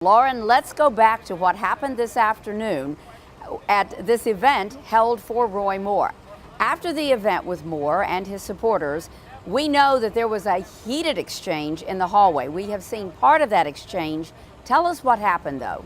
Lauren, let's go back to what happened this afternoon at this event held for Roy Moore. After the event with Moore and his supporters, we know that there was a heated exchange in the hallway. We have seen part of that exchange. Tell us what happened, though.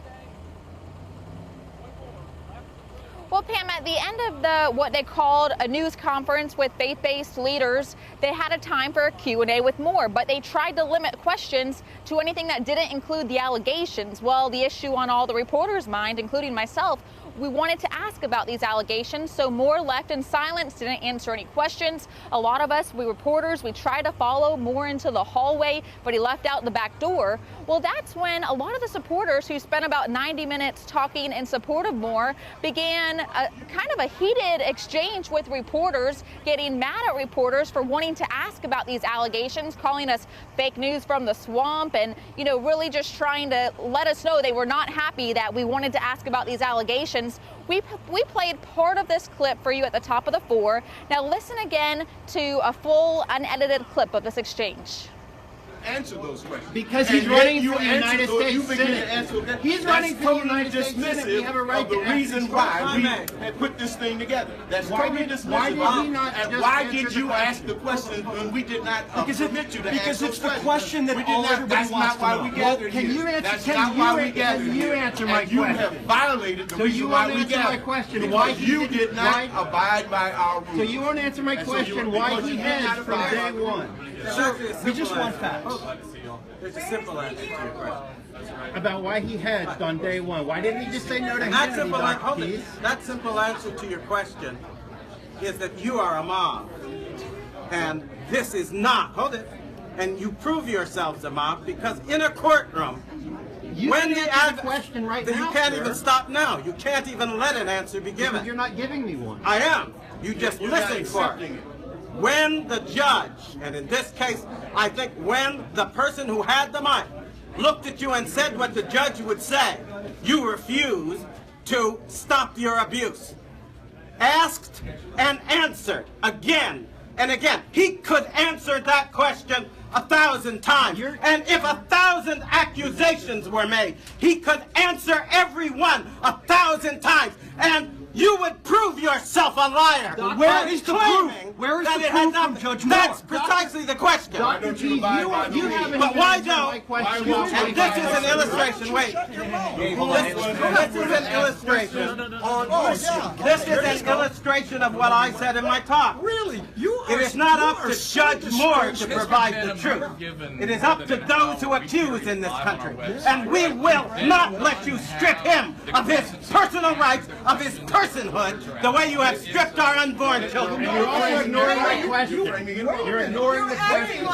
Well, Pam, at the end of what they called a news conference with faith-based leaders, they had a time for a Q&A with Moore, but they tried to limit questions to anything that didn't include the allegations. Well, the issue on all the reporters' mind, including myself, we wanted to ask about these allegations, so Moore left in silence, didn't answer any questions. A lot of us, we reporters, we tried to follow Moore into the hallway, but he left out the back door. Well, that's when a lot of the supporters who spent about 90 minutes talking in support of Moore began a kind of a heated exchange with reporters, getting mad at reporters for wanting to ask about these allegations, calling us fake news from the swamp, and, you know, really just trying to let us know they were not happy that we wanted to ask about these allegations. We played part of this clip for you at the top of the 4. Now listen again to a full unedited clip of this exchange. Answer those questions. Because he's running for the United States Senate. He's running for the United States Senate. We have a right to ask the reason why we had put this thing together. That's totally dismissive. Why did he not and why did you ask the question when we did not permit you to ask Because it's the question that all everybody wants to know. That's not why we gathered here. Can you answer? That's not why we gathered here. Can you answer my question? You have violated the reason why we gathered. My question. Because you did not abide by our rules. So you won't answer my question why he hedged from day one. Sir, we just want facts. There's a simple answer to your question. About why he hedged on day one. Why didn't he just say no to Hannity? That simple answer to your question is that you are a mob. And this is not. Hold it. And you prove yourselves a mob because in a courtroom, when the question right now, you can't even stop now. You can't even let an answer be given. Because you're not giving me one. I am. You just listen for it. When the judge, and in this case, I think when the person who had the mic looked at you and said what the judge would say, you refused to stop your abuse. Asked and answered again and again. He could answer that question 1,000 times. And if 1,000 accusations were made, he could answer every one 1,000 times. And you would prove yourself a liar. Where is the proof? Where is the proof from Judge Moore? That's precisely the question. Dr. G, you haven't but why don't? And this is an illustration. Wait. This is an illustration. This is an illustration of what I said in my talk. Really? It is not up to Judge Moore to provide the truth. It is up to those who accuse in this country. And we will not let you strip him of his personal rights, of his personhood, the way you have stripped our unborn children. You're also ignoring my question. You're ignoring the question.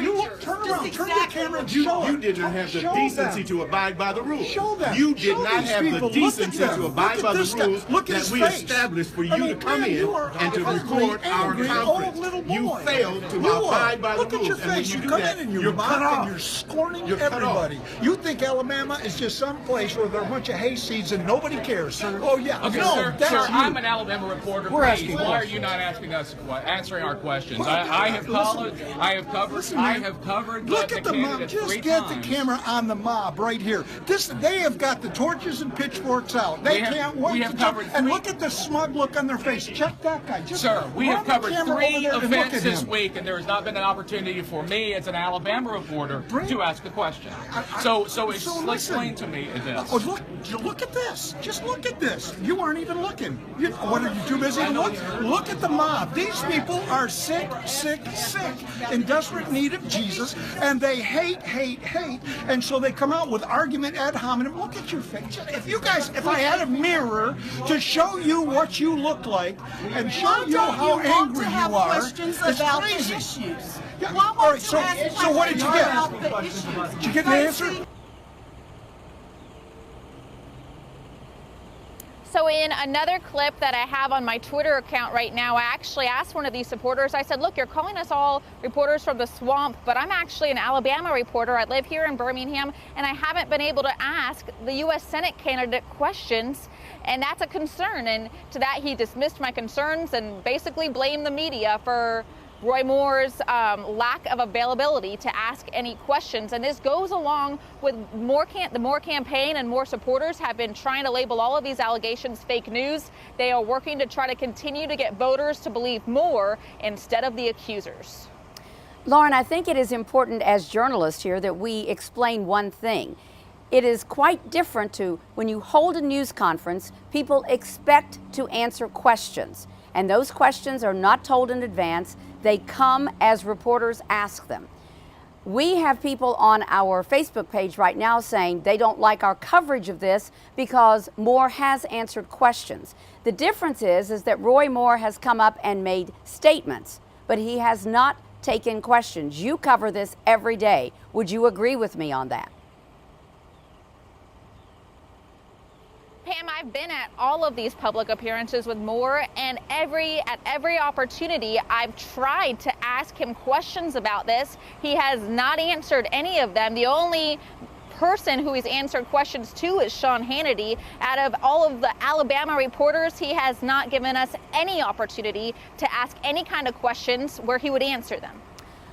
You turn around, turn the camera and show You didn't have the decency to abide by the rules. Show them. You did not have the decency to abide by the rules that we established for you to come in and to record our conference. You failed to abide by the rules. Look at your face. You come in and you're mocked and you're scorning everybody. You think Alabama is just some place where there are a bunch of hayseeds and nobody cares. Oh yeah. Okay, no, sir, I'm an Alabama reporter. We're asking why are you not asking us, answering our questions? I have covered. Look at the mob. Just get the camera on the mob right here. They have got the torches and pitchforks out. They can't wait to jump. And look at the smug look on their face. Check that guy. Sir, we have covered 3 events this week, and there has not been an opportunity for me, as an Alabama reporter, to ask a question. So explain to me this. Oh, look at this. Just look at this. You aren't even looking. What, are you too busy to look? Look at the mob. These people are sick, in desperate need of Jesus, and they hate, and so they come out with argument ad hominem. Look at your face. If I had a mirror to show you what you look like and show you how angry you are, it's crazy. Issues. Yeah. All right, so what did you get? Did you get the answer? So in another clip that I have on my Twitter account right now, I actually asked one of these supporters, I said, look, you're calling us all reporters from the swamp, but I'm actually an Alabama reporter. I live here in Birmingham, and I haven't been able to ask the U.S. Senate candidate questions, and that's a concern. And to that, he dismissed my concerns and basically blamed the media for Roy Moore's lack of availability to ask any questions. And this goes along with the Moore campaign, and Moore supporters have been trying to label all of these allegations fake news. They are working to try to continue to get voters to believe Moore instead of the accusers. Lauren, I think it is important as journalists here that we explain one thing. It is quite different to when you hold a news conference, people expect to answer questions. And those questions are not told in advance. They come as reporters ask them. We have people on our Facebook page right now saying they don't like our coverage of this because Moore has answered questions. The difference is that Roy Moore has come up and made statements, but he has not taken questions. You cover this every day. Would you agree with me on that? Pam, I've been at all of these public appearances with Moore, and at every opportunity I've tried to ask him questions about this. He has not answered any of them. The only person who he's answered questions to is Sean Hannity. Out of all of the Alabama reporters, he has not given us any opportunity to ask any kind of questions where he would answer them.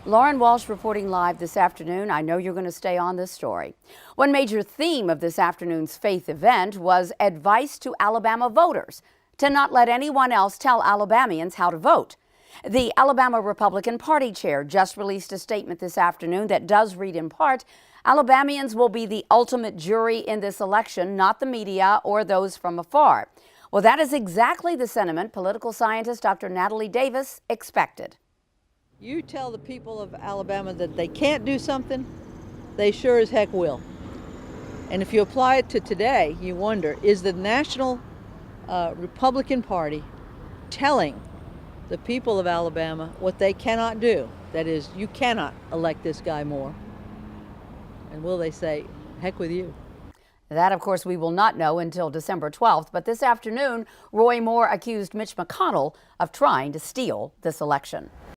Lauren Walsh reporting live this afternoon. I know you're going to stay on this story. One major theme of this afternoon's faith event was advice to Alabama voters to not let anyone else tell Alabamians how to vote. The Alabama Republican Party chair just released a statement this afternoon that does read in part, Alabamians will be the ultimate jury in this election, not the media or those from afar. Well, that is exactly the sentiment political scientist Dr. Natalie Davis expected. You tell the people of Alabama that they can't do something, they sure as heck will. And if you apply it to today, you wonder, is the National Republican Party telling the people of Alabama what they cannot do? That is, you cannot elect this guy Moore. And will they say, heck with you? That, of course, we will not know until December 12th. But this afternoon, Roy Moore accused Mitch McConnell of trying to steal this election.